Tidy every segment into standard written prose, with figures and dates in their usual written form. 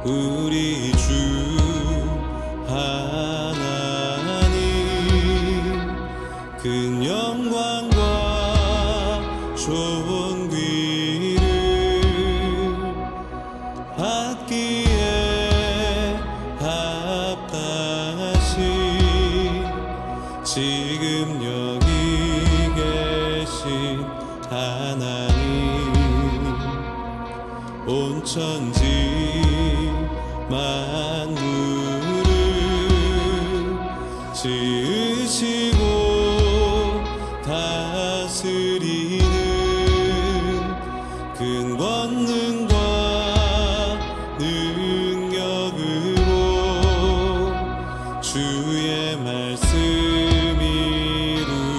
우리 주 하나님 큰 영광과 좋은 귀를 받기에 합당하신 지금 여기 계신 하나님 온 천지 만물을 지으시고 다스리는 큰 권능과 능력으로 주의 말씀 이루시리.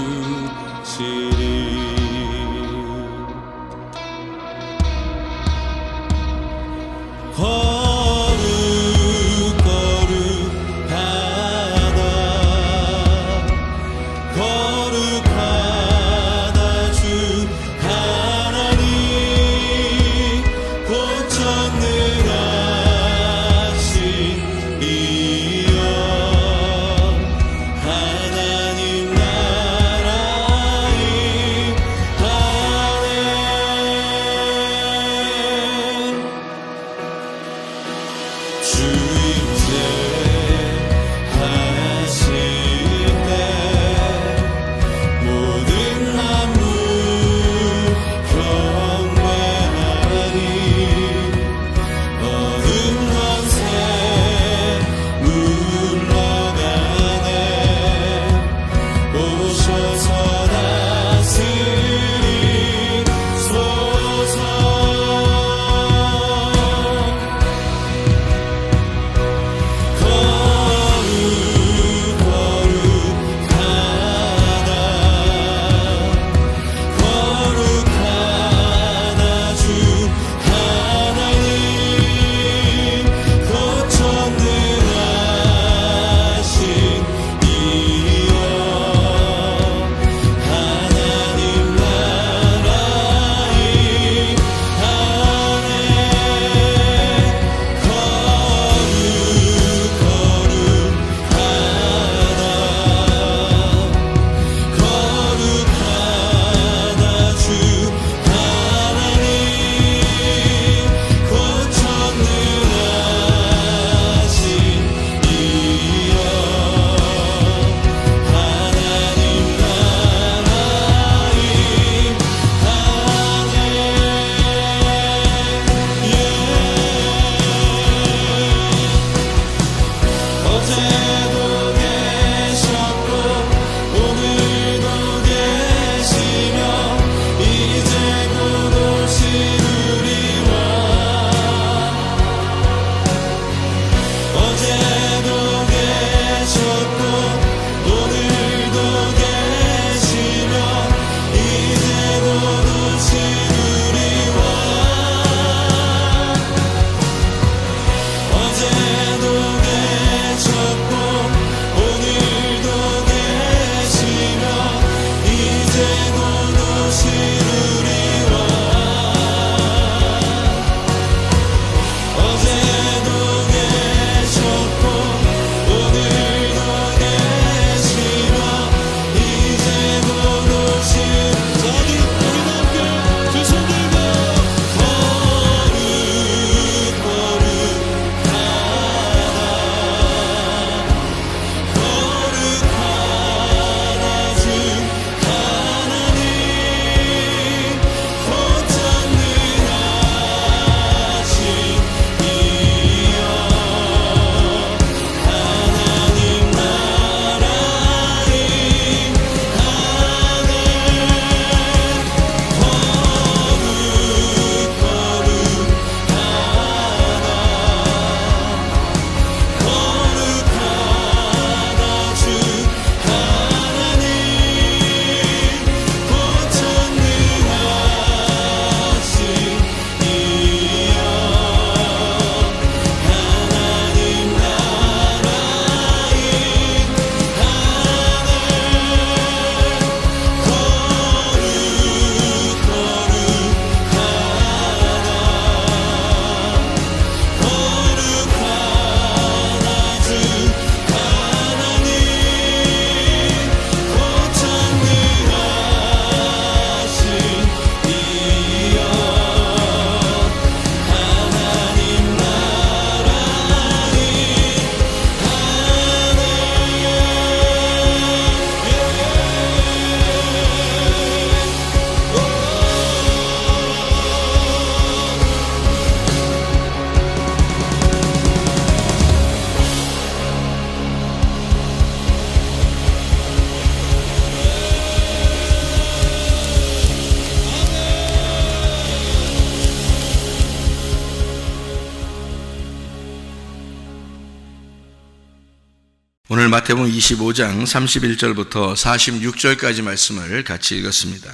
오늘 마태복음 25장 31절부터 46절까지 말씀을 같이 읽었습니다.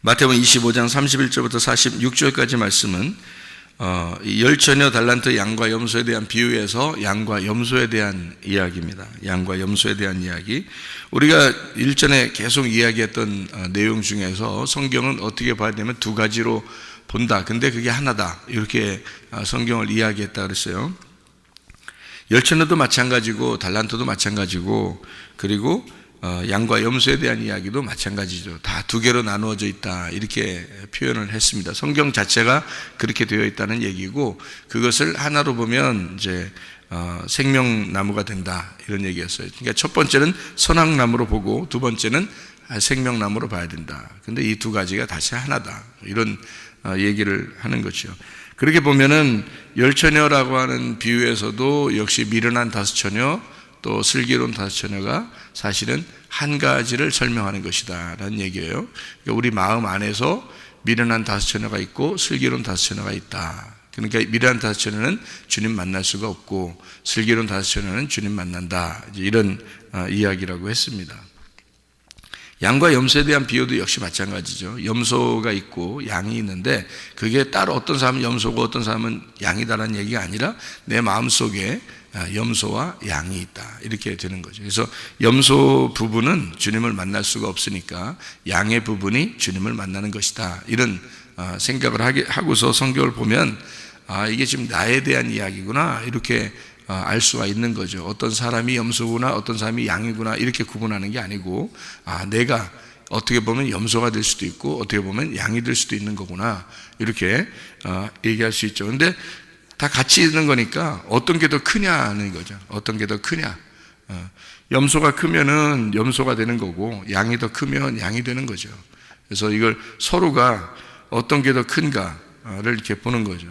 마태복음 25장 31절부터 46절까지 말씀은 열처녀 달란트 양과 염소에 대한 비유에서 양과 염소에 대한 이야기입니다. 양과 염소에 대한 이야기. 우리가 일전에 계속 이야기했던 내용 중에서 성경은 어떻게 봐야 되면 두 가지로 본다. 근데 그게 하나다. 이렇게 성경을 이야기했다 그랬어요. 열처녀도 마찬가지고 달란트도 마찬가지고 그리고 양과 염소에 대한 이야기도 마찬가지죠. 다 두 개로 나누어져 있다 이렇게 표현을 했습니다. 성경 자체가 그렇게 되어 있다는 얘기고 그것을 하나로 보면 이제 생명나무가 된다 이런 얘기였어요. 그러니까 첫 번째는 선악나무로 보고 두 번째는 생명나무로 봐야 된다. 근데 이 두 가지가 다시 하나다 이런 얘기를 하는 거죠. 그렇게 보면은 열처녀라고 하는 비유에서도 역시 미련한 다섯 처녀 또 슬기로운 다섯 처녀가 사실은 한 가지를 설명하는 것이다 라는 얘기예요. 그러니까 우리 마음 안에서 미련한 다섯 처녀가 있고 슬기로운 다섯 처녀가 있다. 그러니까 미련한 다섯 처녀는 주님 만날 수가 없고 슬기로운 다섯 처녀는 주님 만난다. 이런 이야기라고 했습니다. 양과 염소에 대한 비유도 역시 마찬가지죠. 염소가 있고 양이 있는데 그게 따로 어떤 사람은 염소고 어떤 사람은 양이다라는 얘기가 아니라 내 마음속에 염소와 양이 있다 이렇게 되는 거죠. 그래서 염소 부분은 주님을 만날 수가 없으니까 양의 부분이 주님을 만나는 것이다 이런 생각을 하고서 성경을 보면 이게 지금 나에 대한 이야기구나 이렇게 알 수가 있는 거죠. 어떤 사람이 염소구나 어떤 사람이 양이구나 이렇게 구분하는 게 아니고 내가 어떻게 보면 염소가 될 수도 있고 어떻게 보면 양이 될 수도 있는 거구나 이렇게 얘기할 수 있죠. 근데 다 같이 있는 거니까 어떤 게 더 크냐는 거죠. 어떤 게 더 크냐. 염소가 크면은 염소가 되는 거고 양이 더 크면 양이 되는 거죠. 그래서 이걸 서로가 어떤 게 더 큰가를 이렇게 보는 거죠.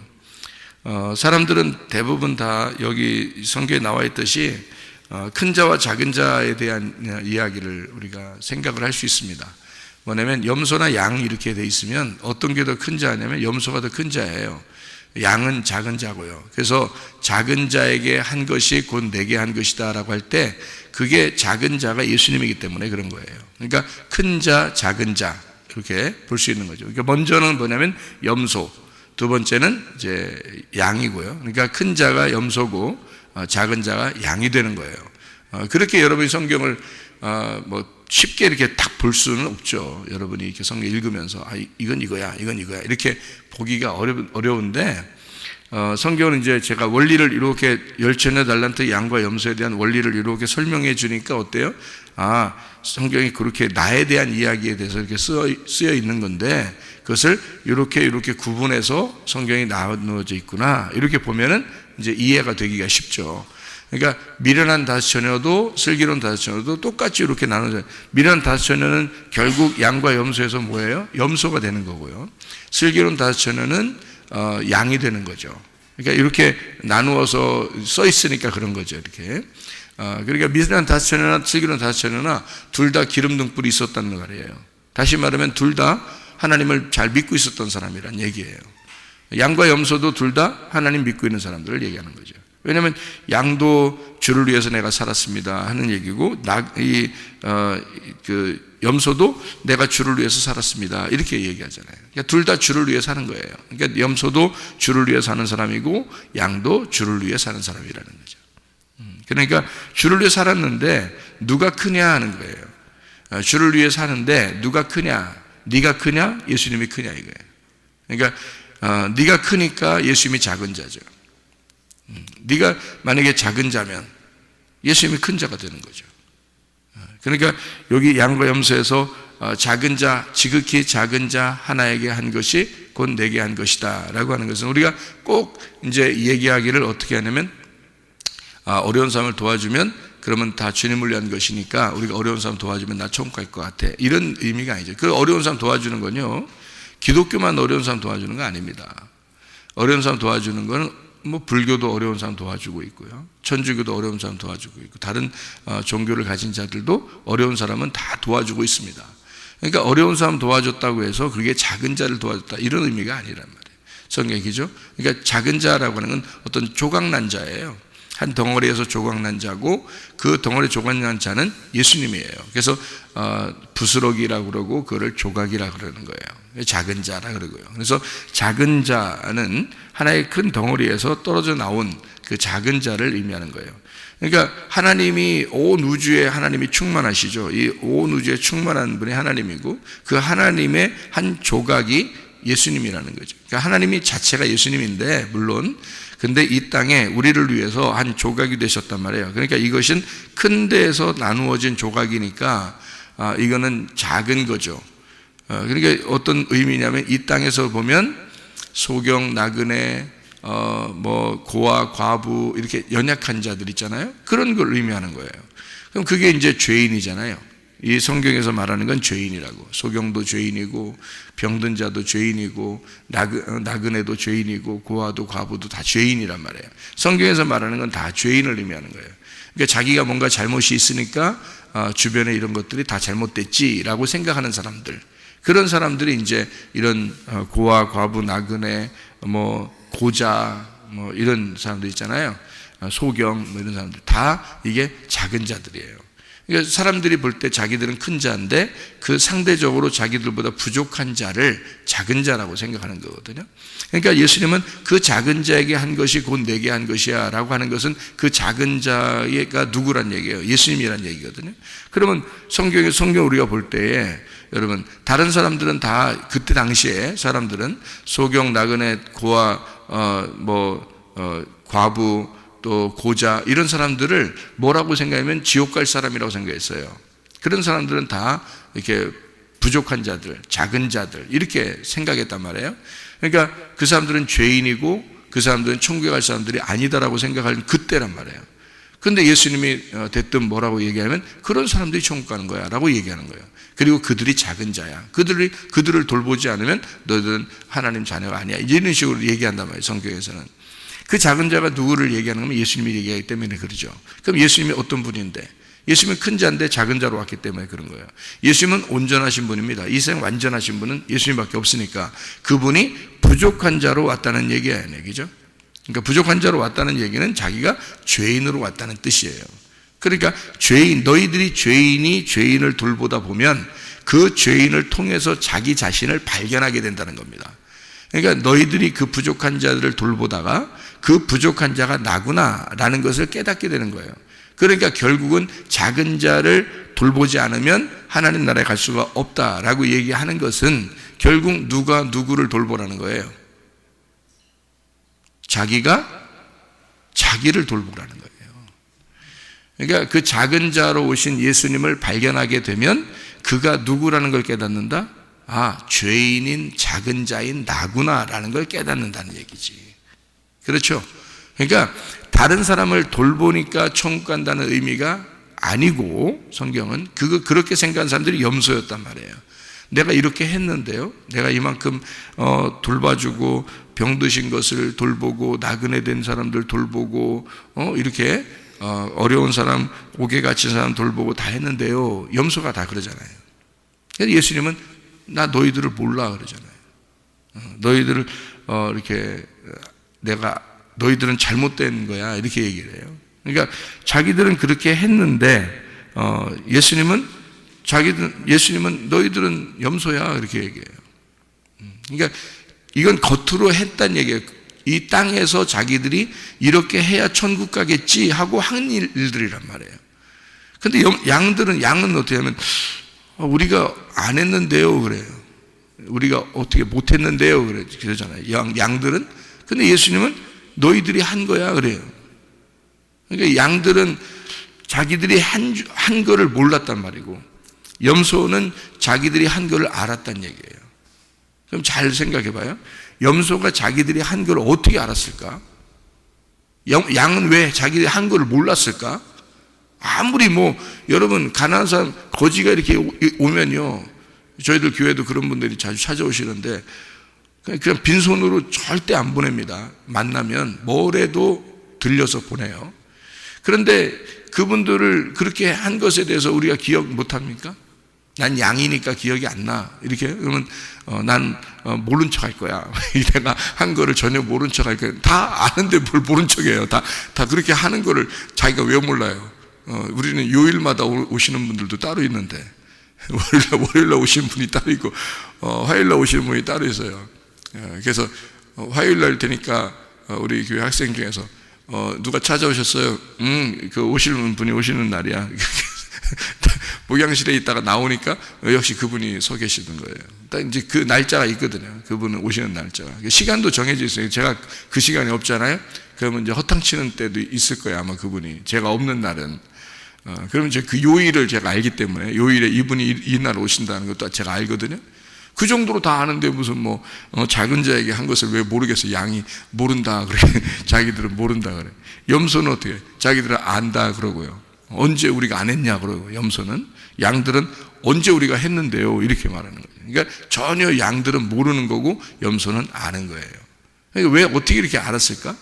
사람들은 대부분 다 여기 성경에 나와 있듯이 큰 자와 작은 자에 대한 이야기를 우리가 생각을 할 수 있습니다. 뭐냐면 염소나 양 이렇게 돼 있으면 어떤 게 더 큰 자냐면 염소가 더 큰 자예요. 양은 작은 자고요. 그래서 작은 자에게 한 것이 곧 내게 한 것이다 라고 할 때 그게 작은 자가 예수님이기 때문에 그런 거예요. 그러니까 큰 자, 작은 자 이렇게 볼 수 있는 거죠. 그러니까 먼저는 뭐냐면 염소 두 번째는 이제 양이고요. 그러니까 큰 자가 염소고 작은 자가 양이 되는 거예요. 그렇게 여러분이 성경을 뭐 쉽게 이렇게 딱 볼 수는 없죠. 여러분이 이렇게 성경 읽으면서 이건 이거야, 이건 이거야 이렇게 보기가 어려운데 성경은 이제 제가 원리를 이렇게 열처녀 달란트 양과 염소에 대한 원리를 이렇게 설명해 주니까 어때요? 성경이 그렇게 나에 대한 이야기에 대해서 이렇게 쓰여 있는 건데 그것을 이렇게 구분해서 성경이 나누어져 있구나 이렇게 보면은 이제 이해가 되기가 쉽죠. 그러니까 미련한 다섯 처녀도 슬기로운 다섯 처녀도 똑같이 이렇게 나눠져요. 미련한 다섯 처녀는 결국 양과 염소에서 뭐예요? 염소가 되는 거고요. 슬기로운 다섯 처녀는 양이 되는 거죠. 그러니까 이렇게 나누어서 써 있으니까 그런 거죠. 이렇게. 그러니까 미련한 다섯 처녀나 슬기로운 다섯 처녀나 둘 다 기름 등불이 있었다는 말이에요. 다시 말하면 둘 다 하나님을 잘 믿고 있었던 사람이란 얘기예요. 양과 염소도 둘 다 하나님 믿고 있는 사람들을 얘기하는 거죠. 왜냐하면 양도 주를 위해서 내가 살았습니다 하는 얘기고 염소도 내가 주를 위해서 살았습니다 이렇게 얘기하잖아요. 그러니까 둘 다 주를 위해 사는 거예요. 그러니까 염소도 주를 위해 사는 사람이고 양도 주를 위해 사는 사람이라는 거죠. 그러니까 주를 위해 살았는데 누가 크냐 하는 거예요. 주를 위해 사는데 누가 크냐? 네가 크냐? 예수님이 크냐 이거예요. 그러니까 네가 크니까 예수님이 작은 자죠. 네가 만약에 작은 자면 예수님이 큰 자가 되는 거죠. 그러니까 여기 양과 염소에서 작은 자, 지극히 작은 자 하나에게 한 것이 곧 내게 한 것이다 라고 하는 것은 우리가 꼭 이제 얘기하기를 어떻게 하냐면 어려운 사람을 도와주면 그러면 다 주님을 위한 것이니까 우리가 어려운 사람 도와주면 나 천국 갈 것 같아 이런 의미가 아니죠. 그 어려운 사람 도와주는 건요 기독교만 어려운 사람 도와주는 거 아닙니다. 어려운 사람 도와주는 거는 뭐 불교도 어려운 사람 도와주고 있고요. 천주교도 어려운 사람 도와주고 있고 다른 종교를 가진 자들도 어려운 사람은 다 도와주고 있습니다. 그러니까 어려운 사람 도와줬다고 해서 그게 작은 자를 도와줬다 이런 의미가 아니란 말이에요. 성경이죠. 그러니까 작은 자라고 하는 건 어떤 조각난 자예요. 한 덩어리에서 조각난 자고 그 덩어리 조각난 자는 예수님이에요. 그래서 부스러기라고 그러고 그거를 조각이라고 그러는 거예요. 작은 자라 그러고요. 그래서 작은 자는 하나의 큰 덩어리에서 떨어져 나온 그 작은 자를 의미하는 거예요. 그러니까 하나님이 온 우주에 하나님이 충만하시죠. 이 온 우주에 충만한 분이 하나님이고 그 하나님의 한 조각이 예수님이라는 거죠. 그러니까 하나님이 자체가 예수님인데 물론 근데 이 땅에 우리를 위해서 한 조각이 되셨단 말이에요. 그러니까 이것은 큰 데에서 나누어진 조각이니까 이거는 작은 거죠. 그러니까 어떤 의미냐면 이 땅에서 보면 소경, 나그네, 고아, 과부 이렇게 연약한 자들 있잖아요. 그런 걸 의미하는 거예요. 그럼 그게 이제 죄인이잖아요. 이 성경에서 말하는 건 죄인이라고. 소경도 죄인이고 병든 자도 죄인이고 나그네도 죄인이고 고아도 과부도 다 죄인이란 말이에요. 성경에서 말하는 건 다 죄인을 의미하는 거예요. 그러니까 자기가 뭔가 잘못이 있으니까 주변에 이런 것들이 다 잘못됐지라고 생각하는 사람들, 그런 사람들이 이제 이런 고아, 과부, 나그네, 고자 이런 사람들 있잖아요. 소경 이런 사람들 다 이게 작은 자들이에요. 그러니까 사람들이 볼 때 자기들은 큰 자인데 그 상대적으로 자기들보다 부족한 자를 작은 자라고 생각하는 거거든요. 그러니까 예수님은 그 작은 자에게 한 것이 곧 내게 한 것이야 라고 하는 것은 그 작은 자가 누구란 얘기예요? 예수님이란 얘기거든요. 그러면 성경 우리가 볼 때에 여러분 다른 사람들은 다 그때 당시에 사람들은 소경, 나그네, 고아, 과부 또 고자 이런 사람들을 뭐라고 생각하면 지옥 갈 사람이라고 생각했어요. 그런 사람들은 다 이렇게 부족한 자들, 작은 자들 이렇게 생각했단 말이에요. 그러니까 그 사람들은 죄인이고 그 사람들은 천국에 갈 사람들이 아니다라고 생각하는 그때란 말이에요. 그런데 예수님이 대뜸 뭐라고 얘기하면 그런 사람들이 천국 가는 거야 라고 얘기하는 거예요. 그리고 그들이 작은 자야. 그들을 돌보지 않으면 너희들은 하나님 자녀가 아니야. 이런 식으로 얘기한단 말이에요. 성경에서는. 그 작은 자가 누구를 얘기하는 거면 예수님이 얘기하기 때문에 그러죠. 그럼 예수님이 어떤 분인데? 예수님은 큰 자인데 작은 자로 왔기 때문에 그런 거예요. 예수님은 온전하신 분입니다. 이 세상 완전하신 분은 예수님밖에 없으니까 그분이 부족한 자로 왔다는 얘기죠. 그러니까 부족한 자로 왔다는 얘기는 자기가 죄인으로 왔다는 뜻이에요. 그러니까 너희들이 죄인을 돌보다 보면 그 죄인을 통해서 자기 자신을 발견하게 된다는 겁니다. 그러니까 너희들이 그 부족한 자들을 돌보다가 그 부족한 자가 나구나라는 것을 깨닫게 되는 거예요. 그러니까 결국은 작은 자를 돌보지 않으면 하나님 나라에 갈 수가 없다라고 얘기하는 것은 결국 누가 누구를 돌보라는 거예요? 자기가 자기를 돌보라는 거예요. 그러니까 그 작은 자로 오신 예수님을 발견하게 되면 그가 누구라는 걸 깨닫는다? 죄인인 작은 자인 나구나라는 걸 깨닫는다는 얘기지. 그렇죠? 그러니까 다른 사람을 돌보니까 천국 간다는 의미가 아니고 성경은 그렇게 생각한 사람들이 염소였단 말이에요. 내가 이렇게 했는데요. 내가 이만큼 돌봐주고 병드신 것을 돌보고 나그네 된 사람들 돌보고 이렇게 어려운 사람, 옥에 갇힌 사람 돌보고 다 했는데요. 염소가 다 그러잖아요. 그래서 예수님은 나 너희들을 몰라 그러잖아요. 너희들을 이렇게 너희들은 잘못된 거야 이렇게 얘기를 해요. 그러니까 자기들은 그렇게 했는데 예수님은 너희들은 염소야 이렇게 얘기해요. 그러니까 이건 겉으로 했단 얘기예요. 이 땅에서 자기들이 이렇게 해야 천국 가겠지 하고 한 일들이란 말이에요. 근데 양은 어떻게 하면 우리가 안 했는데요 그래요. 우리가 어떻게 못 했는데요 그러잖아요. 양들은. 근데 예수님은 너희들이 한 거야 그래요. 그러니까 양들은 자기들이 한 거를 몰랐단 말이고 염소는 자기들이 한 거를 알았단 얘기예요. 그럼 잘 생각해 봐요. 염소가 자기들이 한 걸 어떻게 알았을까? 양은 왜 자기들이 한 거를 몰랐을까? 아무리 여러분 가난한 사람 거지가 이렇게 오면요, 저희들 교회도 그런 분들이 자주 찾아오시는데 그냥 빈손으로 절대 안 보냅니다. 만나면 뭐래도 들려서 보내요. 그런데 그분들을 그렇게 한 것에 대해서 우리가 기억 못합니까? 난 양이니까 기억이 안 나. 이렇게 그러면 난 모른 척 할 거야. 내가 한 거를 전혀 모른 척 할 거야. 다 아는데 뭘 모른 척해요. 다 그렇게 하는 거를 자기가 왜 몰라요? 우리는 요일마다 오시는 분들도 따로 있는데 월요일날 오시는 분이 따로 있고 화요일날 오시는 분이 따로 있어요. 그래서 화요일날 되니까 우리 교회 학생 중에서 누가 찾아오셨어요? 그 오시는 분이 오시는 날이야. 목양실에 있다가 나오니까 역시 그분이 서 계시던 거예요. 딱 이제 그 날짜가 있거든요. 그분은 오시는 날짜가. 시간도 정해져 있어요. 제가 그 시간이 없잖아요. 그러면 이제 허탕치는 때도 있을 거예요. 아마 그분이. 제가 없는 날은. 그러면 이제 그 요일을 제가 알기 때문에 요일에 이분이 이날 오신다는 것도 제가 알거든요. 그 정도로 다 아는데 무슨 작은 자에게 한 것을 왜 모르겠어. 양이 모른다 그래. 자기들은 모른다 그래. 염소는 어떻게? 자기들은 안다 그러고요. 언제 우리가 안 했냐 그러고 염소는. 양들은 언제 우리가 했는데요 이렇게 말하는 거예요. 그러니까 전혀 양들은 모르는 거고 염소는 아는 거예요. 그러니까 왜 어떻게 이렇게 알았을까?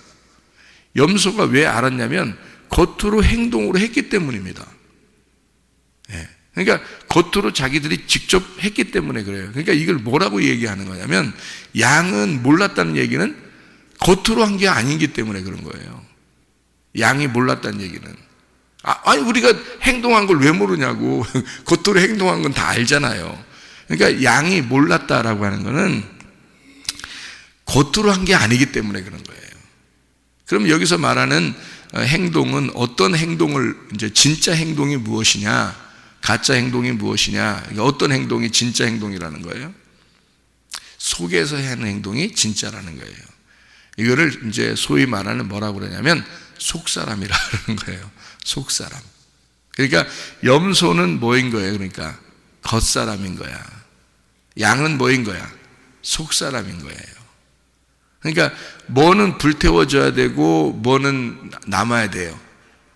염소가 왜 알았냐면 겉으로 행동으로 했기 때문입니다. 그러니까 겉으로 자기들이 직접 했기 때문에 그래요. 그러니까 이걸 뭐라고 얘기하는 거냐면 양은 몰랐다는 얘기는 겉으로 한 게 아니기 때문에 그런 거예요. 양이 몰랐다는 얘기는. 아니 우리가 행동한 걸 왜 모르냐고. 겉으로 행동한 건 다 알잖아요. 그러니까 양이 몰랐다라고 하는 거는 겉으로 한 게 아니기 때문에 그런 거예요. 그럼 여기서 말하는 행동은 어떤 행동을 이제 진짜 행동이 무엇이냐, 가짜 행동이 무엇이냐, 어떤 행동이 진짜 행동이라는 거예요? 속에서 하는 행동이 진짜라는 거예요. 이거를 이제 소위 말하는 뭐라고 그러냐면 속사람이라는 거예요. 속사람. 그러니까 염소는 뭐인 거예요? 그러니까 겉사람인 거야. 양은 뭐인 거야? 속사람인 거예요. 그러니까 뭐는 불태워져야 되고 뭐는 남아야 돼요.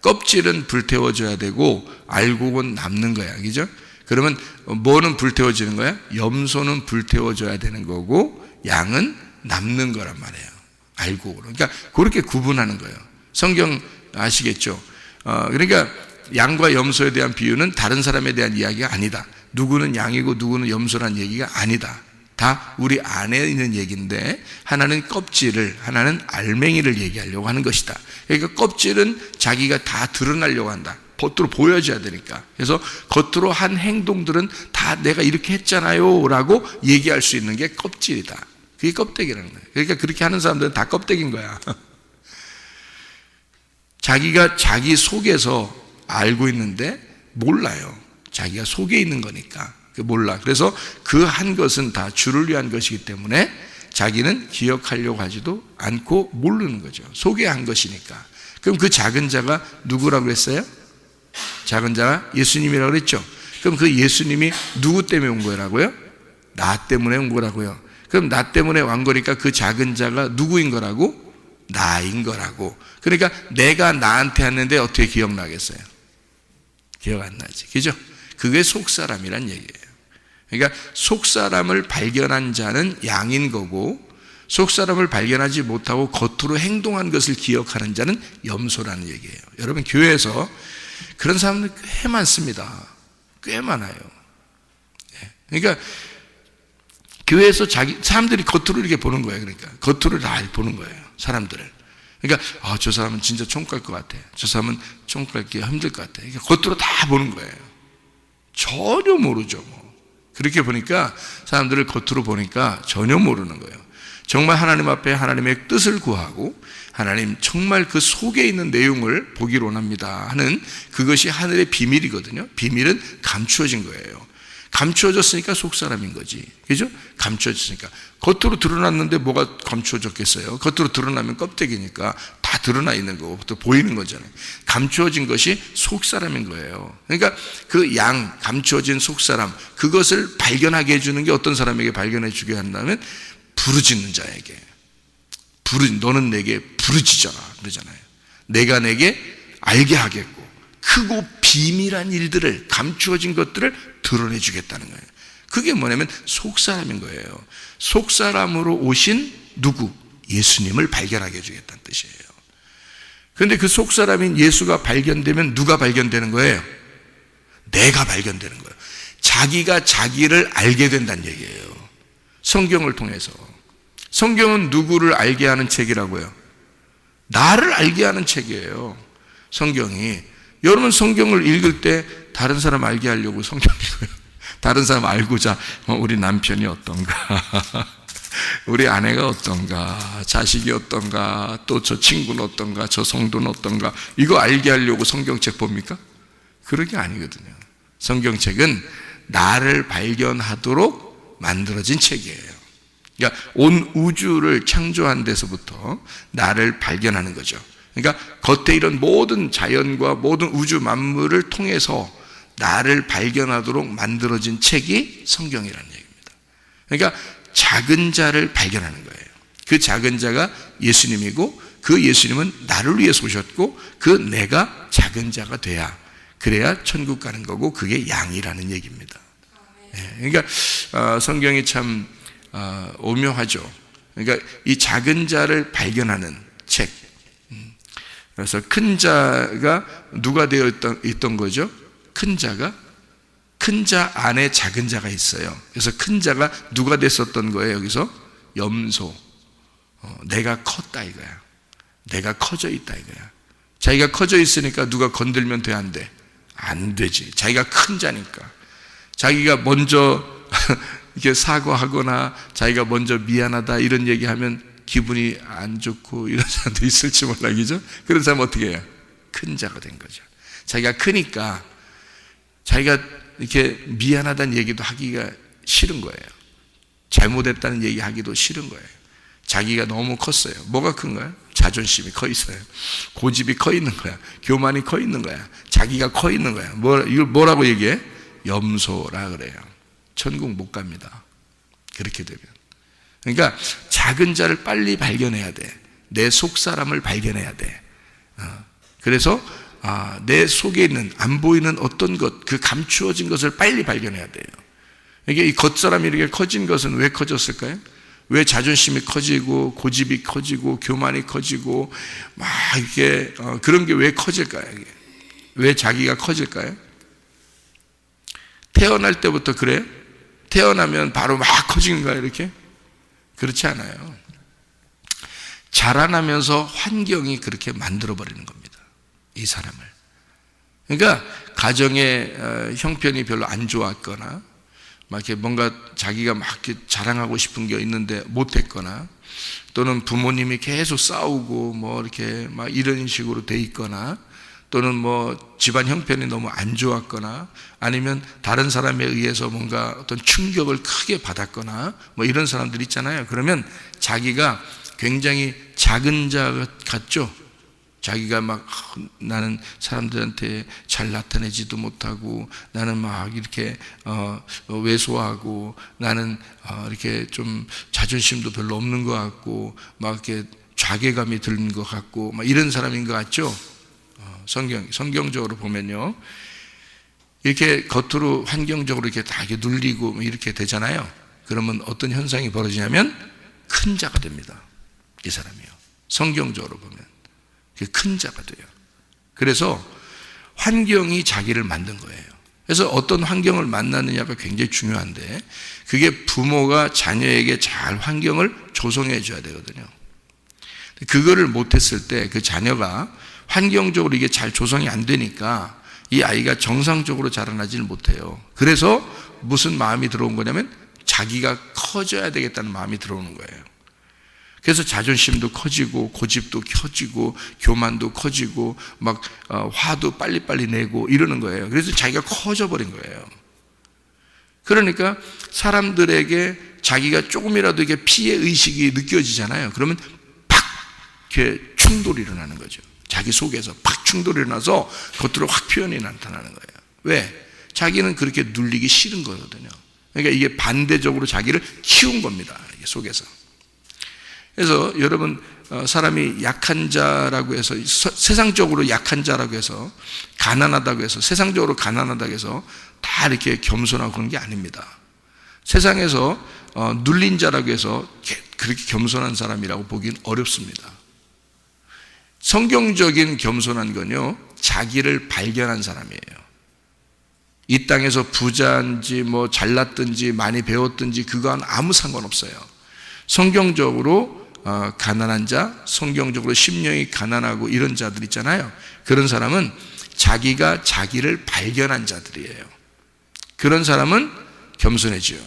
껍질은 불태워져야 되고 알곡은 남는 거야. 그죠? 그러면 뭐는 불태워지는 거야? 염소는 불태워져야 되는 거고 양은 남는 거란 말이에요. 알곡으로. 그러니까 그렇게 구분하는 거예요. 성경 아시겠죠? 그러니까 양과 염소에 대한 비유는 다른 사람에 대한 이야기가 아니다. 누구는 양이고 누구는 염소란 얘기가 아니다. 다 우리 안에 있는 얘기인데 하나는 껍질을, 하나는 알맹이를 얘기하려고 하는 것이다. 그러니까 껍질은 자기가 다 드러나려고 한다. 겉으로 보여줘야 되니까. 그래서 겉으로 한 행동들은 다 내가 이렇게 했잖아요 라고 얘기할 수 있는 게 껍질이다. 그게 껍데기라는 거예요. 그러니까 그렇게 하는 사람들은 다 껍데기인 거야. 자기가 자기 속에서 알고 있는데 몰라요. 자기가 속에 있는 거니까 몰라. 그래서 그 한 것은 다 주를 위한 것이기 때문에 자기는 기억하려고 하지도 않고 모르는 거죠. 속에 한 것이니까. 그럼 그 작은 자가 누구라고 했어요? 작은 자가 예수님이라고 그랬죠. 그럼 그 예수님이 누구 때문에 온 거라고요? 나 때문에 온 거라고요. 그럼 나 때문에 온 거니까 그 작은 자가 누구인 거라고? 나인 거라고. 그러니까 내가 나한테 했는데 어떻게 기억나겠어요? 기억 안 나지. 그죠? 그게 속사람이란 얘기예요. 그러니까 속사람을 발견한 자는 양인 거고 속사람을 발견하지 못하고 겉으로 행동한 것을 기억하는 자는 염소라는 얘기예요. 여러분 교회에서 그런 사람들 꽤 많습니다. 꽤 많아요. 그러니까 교회에서 사람들이 겉으로 이렇게 보는 거예요. 그러니까 겉으로 다 보는 거예요. 사람들을. 그러니까 저 사람은 진짜 총 깔 것 같아. 저 사람은 총 깔기 힘들 것 같아. 그러니까 겉으로 다 보는 거예요. 전혀 모르죠. 그렇게 보니까 사람들을 겉으로 보니까 전혀 모르는 거예요. 정말 하나님 앞에 하나님의 뜻을 구하고 하나님 정말 그 속에 있는 내용을 보기를 원합니다 하는 그것이 하늘의 비밀이거든요. 비밀은 감추어진 거예요. 감추어졌으니까 속사람인 거지. 그죠? 감추어졌으니까. 겉으로 드러났는데 뭐가 감추어졌겠어요? 겉으로 드러나면 껍데기니까 다 드러나 있는 거고 또 보이는 거잖아요. 감추어진 것이 속사람인 거예요. 그러니까 그 양, 감추어진 속사람, 그것을 발견하게 해주는 게 어떤 사람에게 발견해 주게 한다면 부르짖는 자에게. 너는 내게 부르짖어라 그러잖아요. 내가 내게 알게 하겠고 크고 비밀한 일들을, 감추어진 것들을 드러내 주겠다는 거예요. 그게 뭐냐면 속사람인 거예요. 속사람으로 오신 누구? 예수님을 발견하게 해주겠다는 뜻이에요. 그런데 그 속사람인 예수가 발견되면 누가 발견되는 거예요? 내가 발견되는 거예요. 자기가 자기를 알게 된다는 얘기예요. 성경을 통해서. 성경은 누구를 알게 하는 책이라고요? 나를 알게 하는 책이에요. 성경이. 여러분 성경을 읽을 때 다른 사람 알게 하려고 성경 읽어요. 다른 사람 알고자 우리 남편이 어떤가, 우리 아내가 어떤가, 자식이 어떤가, 또 저 친구는 어떤가, 저 성도는 어떤가, 이거 알게 하려고 성경책 봅니까? 그런 게 아니거든요. 성경책은 나를 발견하도록 만들어진 책이에요. 그러니까 온 우주를 창조한 데서부터 나를 발견하는 거죠. 그러니까 겉에 이런 모든 자연과 모든 우주 만물을 통해서 나를 발견하도록 만들어진 책이 성경이라는 얘기입니다. 그러니까 작은 자를 발견하는 거예요. 그 작은 자가 예수님이고 그 예수님은 나를 위해서 오셨고 그 내가 작은 자가 돼야, 그래야 천국 가는 거고 그게 양이라는 얘기입니다. 그러니까 성경이 참 오묘하죠. 그러니까 이 작은 자를 발견하는 책. 그래서 큰 자가 누가 되어 있던 거죠? 큰 자가, 큰 자 안에 작은 자가 있어요. 그래서 큰 자가 누가 됐었던 거예요? 여기서 염소. 내가 컸다 이거야. 내가 커져 있다 이거야. 자기가 커져 있으니까 누가 건들면 돼, 안 돼? 안 되지. 자기가 큰 자니까. 자기가 먼저 이렇게 사과하거나 자기가 먼저 미안하다 이런 얘기하면 기분이 안 좋고 이런 사람도 있을지 몰라, 그죠? 그런 사람 어떻게 해요? 큰 자가 된 거죠. 자기가 크니까 자기가 이렇게 미안하다는 얘기도 하기가 싫은 거예요. 잘못했다는 얘기 하기도 싫은 거예요. 자기가 너무 컸어요. 뭐가 큰 거야? 자존심이 커 있어요. 고집이 커 있는 거야. 교만이 커 있는 거야. 자기가 커 있는 거야. 이걸 뭐라고 얘기해? 염소라 그래요. 천국 못 갑니다. 그렇게 되면. 그러니까 작은 자를 빨리 발견해야 돼. 내 속 사람을 발견해야 돼. 그래서 내 속에 있는 안 보이는 어떤 것, 그 감추어진 것을 빨리 발견해야 돼요. 이게 이 겉사람이 이렇게 커진 것은 왜 커졌을까요? 왜 자존심이 커지고 고집이 커지고 교만이 커지고 막 이렇게 그런 게 왜 커질까요? 왜 자기가 커질까요? 태어날 때부터 그래요? 태어나면 바로 막 커지는 거예요, 이렇게? 그렇지 않아요. 자라나면서 환경이 그렇게 만들어버리는 겁니다. 이 사람을. 그러니까 가정의 형편이 별로 안 좋았거나 막 이렇게 뭔가 자기가 막 이렇게 자랑하고 싶은 게 있는데 못했거나, 또는 부모님이 계속 싸우고 뭐 이렇게 막 이런 식으로 돼 있거나, 또는 뭐 집안 형편이 너무 안 좋았거나, 아니면 다른 사람에 의해서 뭔가 어떤 충격을 크게 받았거나 뭐 이런 사람들 있잖아요. 그러면 자기가 굉장히 작은 자 같죠. 자기가 막 나는 사람들한테 잘 나타내지도 못하고, 나는 막 이렇게 왜소하고, 나는 이렇게 좀 자존심도 별로 없는 것 같고, 막 이렇게 자괴감이 드는 것 같고, 막 이런 사람인 것 같죠. 성경적으로 보면요, 이렇게 겉으로 환경적으로 이렇게 다 이렇게 눌리고 이렇게 되잖아요. 그러면 어떤 현상이 벌어지냐면 큰 자가 됩니다. 이 사람이요. 성경적으로 보면 큰 자가 돼요. 그래서 환경이 자기를 만든 거예요. 그래서 어떤 환경을 만나느냐가 굉장히 중요한데, 그게 부모가 자녀에게 잘 환경을 조성해 줘야 되거든요. 그거를 못했을 때 그 자녀가 환경적으로 이게 잘 조성이 안 되니까 이 아이가 정상적으로 자라나지를 못해요. 그래서 무슨 마음이 들어온 거냐면 자기가 커져야 되겠다는 마음이 들어오는 거예요. 그래서 자존심도 커지고 고집도 커지고 교만도 커지고 막 화도 빨리빨리 내고 이러는 거예요. 그래서 자기가 커져 버린 거예요. 그러니까 사람들에게 자기가 조금이라도 이게 피해 의식이 느껴지잖아요. 그러면 팍 이렇게 충돌이 일어나는 거죠. 자기 속에서 팍 충돌이 일어나서 겉으로 확 표현이 나타나는 거예요. 왜? 자기는 그렇게 눌리기 싫은 거거든요. 그러니까 이게 반대적으로 자기를 키운 겁니다. 이게 속에서. 그래서 여러분, 사람이 약한 자라고 해서, 세상적으로 약한 자라고 해서, 가난하다고 해서, 세상적으로 가난하다고 해서 다 이렇게 겸손하고 그런 게 아닙니다. 세상에서 눌린 자라고 해서 그렇게 겸손한 사람이라고 보기는 어렵습니다. 성경적인 겸손한 건요, 자기를 발견한 사람이에요. 이 땅에서 부자인지 뭐 잘났든지 많이 배웠든지 그건 아무 상관없어요. 성경적으로 가난한 자, 성경적으로 심령이 가난하고 이런 자들 있잖아요. 그런 사람은 자기가 자기를 발견한 자들이에요. 그런 사람은 겸손해져요.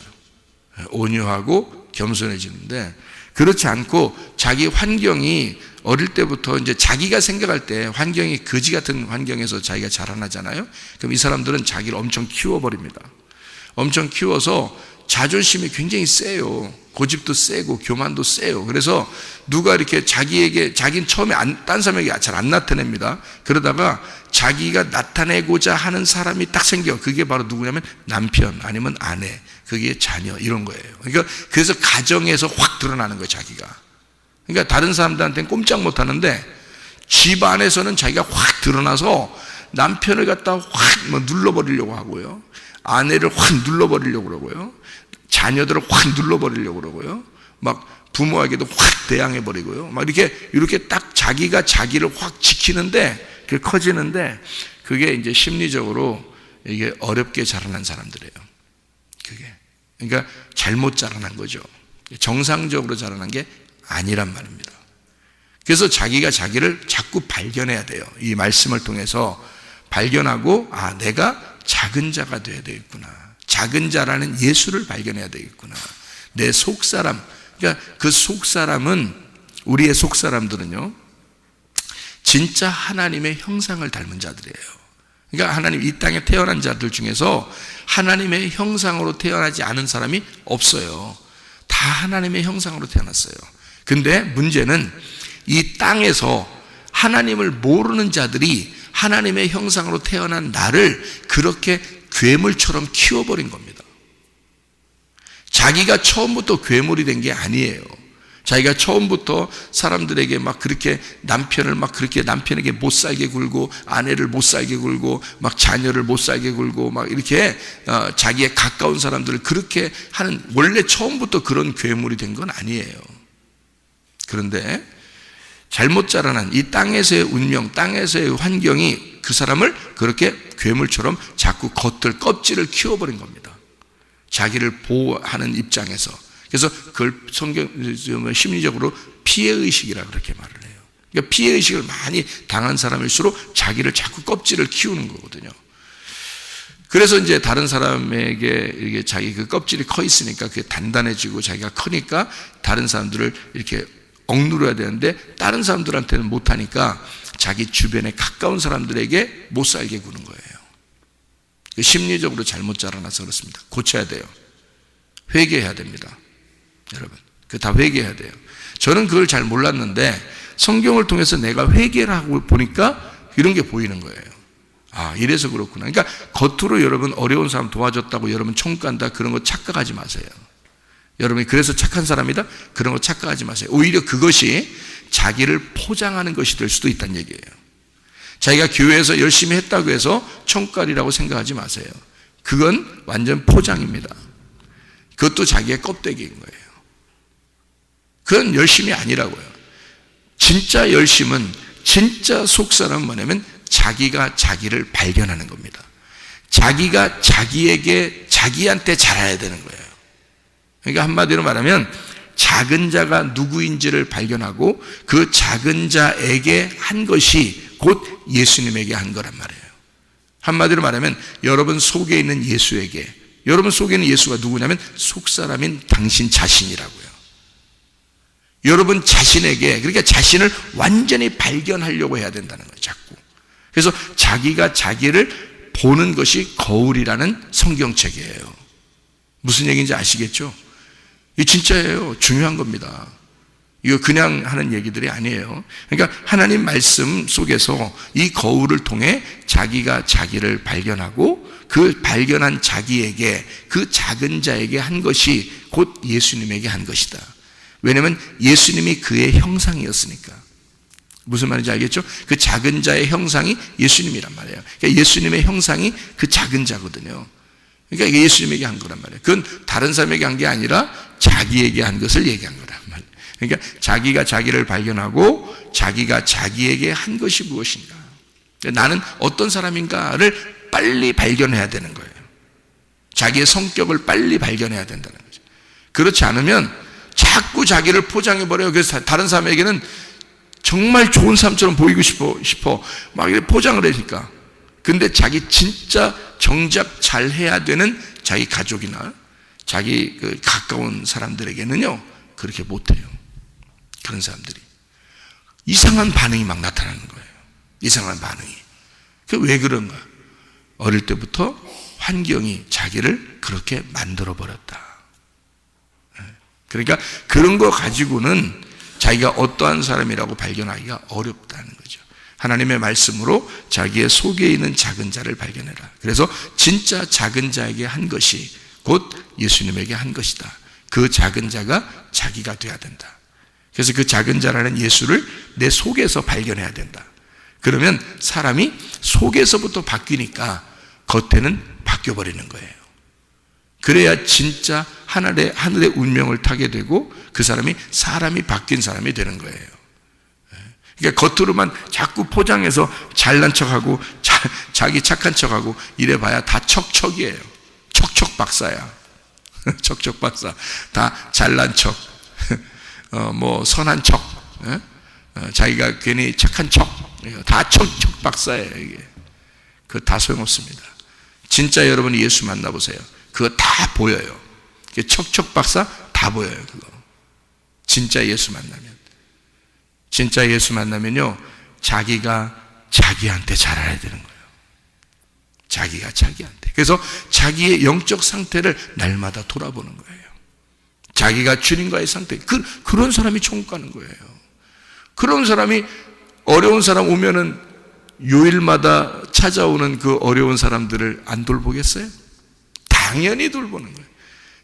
온유하고 겸손해지는데, 그렇지 않고 자기 환경이 어릴 때부터 이제 자기가 생각할 때 환경이 거지 같은 환경에서 자기가 자라나잖아요. 그럼 이 사람들은 자기를 엄청 키워버립니다. 엄청 키워서 자존심이 굉장히 세요. 고집도 세고 교만도 세요. 그래서 누가 이렇게 자기는 처음에 딴 사람에게 잘 안 나타냅니다. 그러다가 자기가 나타내고자 하는 사람이 딱 생겨. 그게 바로 누구냐면 남편 아니면 아내, 그게 자녀, 이런 거예요. 그러니까 그래서 가정에서 확 드러나는 거예요, 자기가. 그러니까 다른 사람들한테는 꼼짝 못 하는데 집 안에서는 자기가 확 드러나서 남편을 갖다 확 뭐 눌러버리려고 하고요. 아내를 확 눌러버리려고 그러고요. 자녀들을 확 눌러버리려고 그러고요. 막 부모에게도 확 대항해버리고요. 막 이렇게 딱 자기가 자기를 확 지키는데, 그게 커지는데, 그게 이제 심리적으로 이게 어렵게 자라난 사람들이에요. 그게. 그러니까 잘못 자라난 거죠. 정상적으로 자라난 게 아니란 말입니다. 그래서 자기가 자기를 자꾸 발견해야 돼요. 이 말씀을 통해서 발견하고, 아, 내가 작은 자가 되어야 되겠구나. 작은 자라는 예수를 발견해야 되겠구나. 내 속사람, 그러니까 그 속사람은, 우리의 속사람들은요, 진짜 하나님의 형상을 닮은 자들이에요. 그러니까 하나님, 이 땅에 태어난 자들 중에서 하나님의 형상으로 태어나지 않은 사람이 없어요. 다 하나님의 형상으로 태어났어요. 근데 문제는 이 땅에서 하나님을 모르는 자들이 하나님의 형상으로 태어난 나를 그렇게 괴물처럼 키워버린 겁니다. 자기가 처음부터 괴물이 된 게 아니에요. 자기가 처음부터 사람들에게 막 그렇게 남편을 막 그렇게 남편에게 못 살게 굴고, 아내를 못 살게 굴고, 막 자녀를 못 살게 굴고, 막 이렇게 자기의 가까운 사람들을 그렇게 하는, 원래 처음부터 그런 괴물이 된 건 아니에요. 그런데 잘못 자라난 이 땅에서의 운명, 땅에서의 환경이 그 사람을 그렇게 괴물처럼 자꾸 껍질을 키워버린 겁니다. 자기를 보호하는 입장에서. 그래서 그걸 심리적으로 피해의식이라 그렇게 말을 해요. 그러니까 피해의식을 많이 당한 사람일수록 자기를 자꾸 껍질을 키우는 거거든요. 그래서 이제 다른 사람에게 이게 자기 그 껍질이 커 있으니까 그게 단단해지고 자기가 크니까 다른 사람들을 이렇게 억누려야 되는데 다른 사람들한테는 못하니까 자기 주변에 가까운 사람들에게 못 살게 구는 거예요. 심리적으로 잘못 자라나서 그렇습니다. 고쳐야 돼요. 회개해야 됩니다. 여러분, 그 다 회개해야 돼요. 저는 그걸 잘 몰랐는데 성경을 통해서 내가 회개를 하고 보니까 이런 게 보이는 거예요. 아, 이래서 그렇구나. 그러니까 겉으로 여러분 어려운 사람 도와줬다고 여러분 총 간다, 그런 거 착각하지 마세요. 여러분이 그래서 착한 사람이다, 그런 거 착각하지 마세요. 오히려 그것이 자기를 포장하는 것이 될 수도 있다는 얘기예요. 자기가 교회에서 열심히 했다고 해서 총깔이라고 생각하지 마세요. 그건 완전 포장입니다. 그것도 자기의 껍데기인 거예요. 그건 열심이 아니라고요. 진짜 열심은, 진짜 속사람은 뭐냐면 자기가 자기를 발견하는 겁니다. 자기가 자기한테 잘해야 되는 거예요. 그러니까 한마디로 말하면 작은 자가 누구인지를 발견하고 그 작은 자에게 한 것이 곧 예수님에게 한 거란 말이에요. 한마디로 말하면 여러분 속에 있는 예수에게, 여러분 속에 있는 예수가 누구냐면 속사람인 당신 자신이라고요. 여러분 자신에게, 그러니까 자신을 완전히 발견하려고 해야 된다는 거예요, 자꾸. 그래서 자기가 자기를 보는 것이 거울이라는 성경책이에요. 무슨 얘기인지 아시겠죠? 이게 진짜예요. 중요한 겁니다. 이거 그냥 하는 얘기들이 아니에요. 그러니까 하나님 말씀 속에서 이 거울을 통해 자기가 자기를 발견하고 그 발견한 자기에게, 그 작은 자에게 한 것이 곧 예수님에게 한 것이다. 왜냐하면 예수님이 그의 형상이었으니까. 무슨 말인지 알겠죠? 그 작은 자의 형상이 예수님이란 말이에요. 그러니까 예수님의 형상이 그 작은 자거든요. 그러니까 이게 예수님에게 한 거란 말이에요. 그건 다른 사람에게 한 게 아니라 자기에게 한 것을 얘기한 거란 말이에요. 그러니까 자기가 자기를 발견하고 자기가 자기에게 한 것이 무엇인가, 나는 어떤 사람인가를 빨리 발견해야 되는 거예요. 자기의 성격을 빨리 발견해야 된다는 거죠. 그렇지 않으면 자꾸 자기를 포장해버려요. 그래서 다른 사람에게는 정말 좋은 사람처럼 보이고 싶어 막 이렇게 포장을 하니까. 근데 자기 진짜 정작 잘해야 되는 자기 가족이나 자기 그 가까운 사람들에게는요, 그렇게 못해요. 그런 사람들이 이상한 반응이 막 나타나는 거예요. 이상한 반응이. 그 왜 그런가? 어릴 때부터 환경이 자기를 그렇게 만들어 버렸다. 그러니까 그런 거 가지고는 자기가 어떠한 사람이라고 발견하기가 어렵다는 거죠. 하나님의 말씀으로 자기의 속에 있는 작은 자를 발견해라. 그래서 진짜 작은 자에게 한 것이 곧 예수님에게 한 것이다. 그 작은 자가 자기가 돼야 된다. 그래서 그 작은 자라는 예수를 내 속에서 발견해야 된다. 그러면 사람이 속에서부터 바뀌니까 겉에는 바뀌어버리는 거예요. 그래야 진짜 하늘의 운명을 타게 되고 그 사람이 바뀐 사람이 되는 거예요. 그러니까 겉으로만 자꾸 포장해서 잘난 척하고 자기 착한 척하고 이래봐야 다 척척이에요. 척척 박사야. 척척 박사. 다 잘난 척, 뭐 선한 척, 자기가 괜히 착한 척, 다 척척 박사예요. 이게 그거 다 소용없습니다. 진짜 여러분이 예수 만나보세요. 그거 다 보여요. 척척 박사 다 보여요. 그거 진짜 예수 만나면요, 자기가 자기한테 잘해야 되는 거예요. 자기가 자기한테. 그래서 자기의 영적 상태를 날마다 돌아보는 거예요. 자기가 주님과의 상태. 그런 사람이 천국 가는 거예요. 그런 사람이 어려운 사람 오면은 요일마다 찾아오는 그 어려운 사람들을 안 돌보겠어요? 당연히 돌보는 거예요.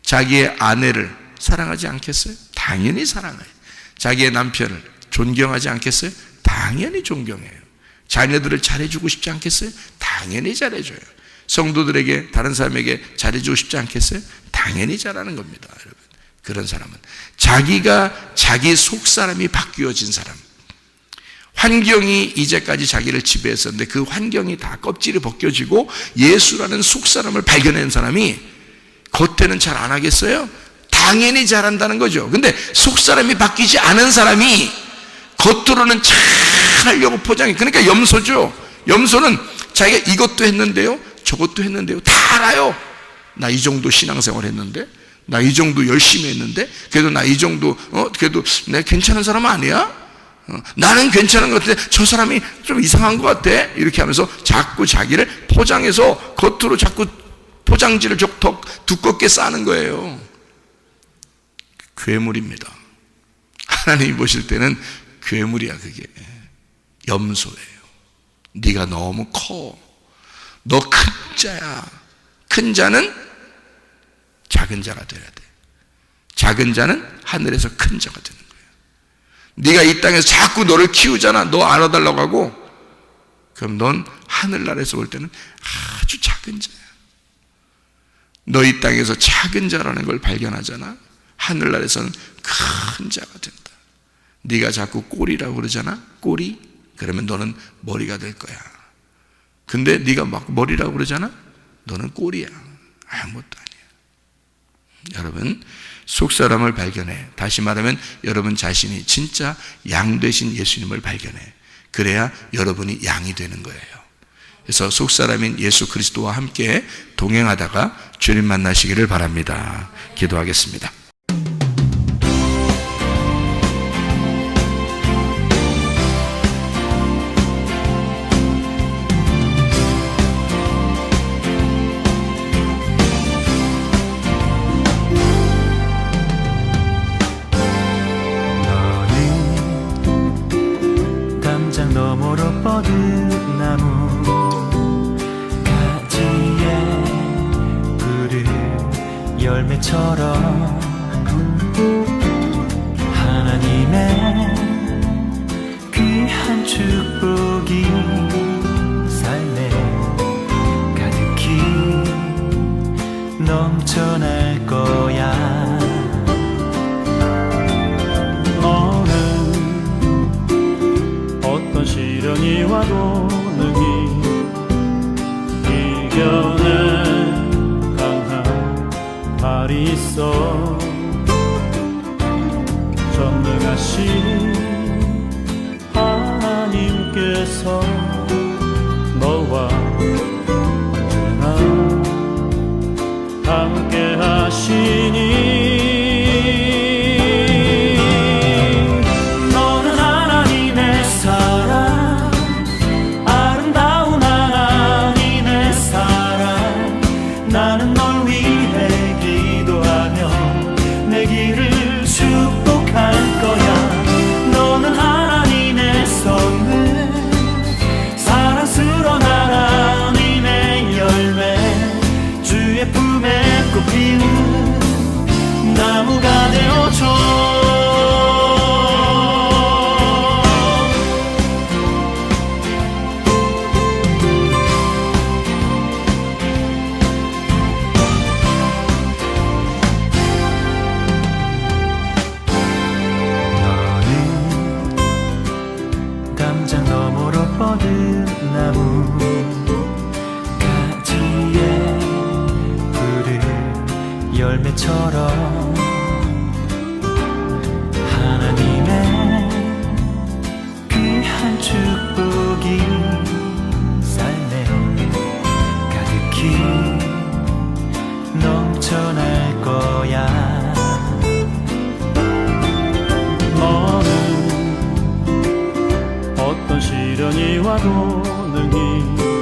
자기의 아내를 사랑하지 않겠어요? 당연히 사랑해요. 자기의 남편을 존경하지 않겠어요? 당연히 존경해요. 자녀들을 잘해주고 싶지 않겠어요? 당연히 잘해줘요. 성도들에게, 다른 사람에게 잘해주고 싶지 않겠어요? 당연히 잘하는 겁니다, 여러분. 그런 사람은 자기가 자기 속사람이 바뀌어진 사람. 환경이 이제까지 자기를 지배했었는데 그 환경이 다 껍질이 벗겨지고 예수라는 속사람을 발견한 사람이 겉에는 잘 안 하겠어요? 당연히 잘한다는 거죠. 근데 속사람이 바뀌지 않은 사람이 겉으로는 잘 하려고 포장해. 그러니까 염소죠. 염소는 자기가 이것도 했는데요, 저것도 했는데요, 다 알아요. 나 이 정도 신앙생활 했는데, 나 이 정도 열심히 했는데, 그래도 나 이 정도 그래도 내가 괜찮은 사람 아니야? 나는 괜찮은 것 같은데 저 사람이 좀 이상한 것 같아. 이렇게 하면서 자꾸 자기를 포장해서 겉으로 자꾸 포장지를 더 두껍게 싸는 거예요. 괴물입니다. 하나님이 보실 때는 괴물이야. 그게 염소예요. 네가 너무 커. 너 큰 자야. 큰 자는 작은 자가 돼야 돼. 작은 자는 하늘에서 큰 자가 되는 거예요. 네가 이 땅에서 자꾸 너를 키우잖아. 너 안아달라고 하고. 그럼 넌 하늘나라에서 볼 때는 아주 작은 자야. 너 이 땅에서 작은 자라는 걸 발견하잖아. 하늘나라에서는 큰 자가 된다. 네가 자꾸 꼬리라고 그러잖아. 꼬리. 그러면 너는 머리가 될 거야. 근데 네가 막 머리라고 그러잖아. 너는 꼬리야. 아무것도 아니야. 여러분, 속사람을 발견해. 다시 말하면 여러분 자신이 진짜 양 되신 예수님을 발견해. 그래야 여러분이 양이 되는 거예요. 그래서 속사람인 예수 그리스도와 함께 동행하다가 주님 만나시기를 바랍니다. 기도하겠습니다. 뻗은 나무 가지에 푸른 열매처럼 하나님의 귀한 축복이 삶에 가득히 넘쳐날 거야. 어떤 시련이 와도 능히 말이 있어. 전능하신 하나님께서 너와 언제나 함께 하시니 너는 하나님의 사랑, 아름다운 하나님의 사랑. 나는 널 위해 기도하며 내 길을 축복할 거야. 너는 하나님의 선물, 사랑스러운 하나님의 열매, 주의 품에 꽃피는 나무가 되어줘. 담장 너머로 뻗은 나무 가지에 푸른 열매처럼 하나님의 귀한 축복이 삶에 가득히 넘쳐날 거야. 너는 어떤 시련이 와도 능히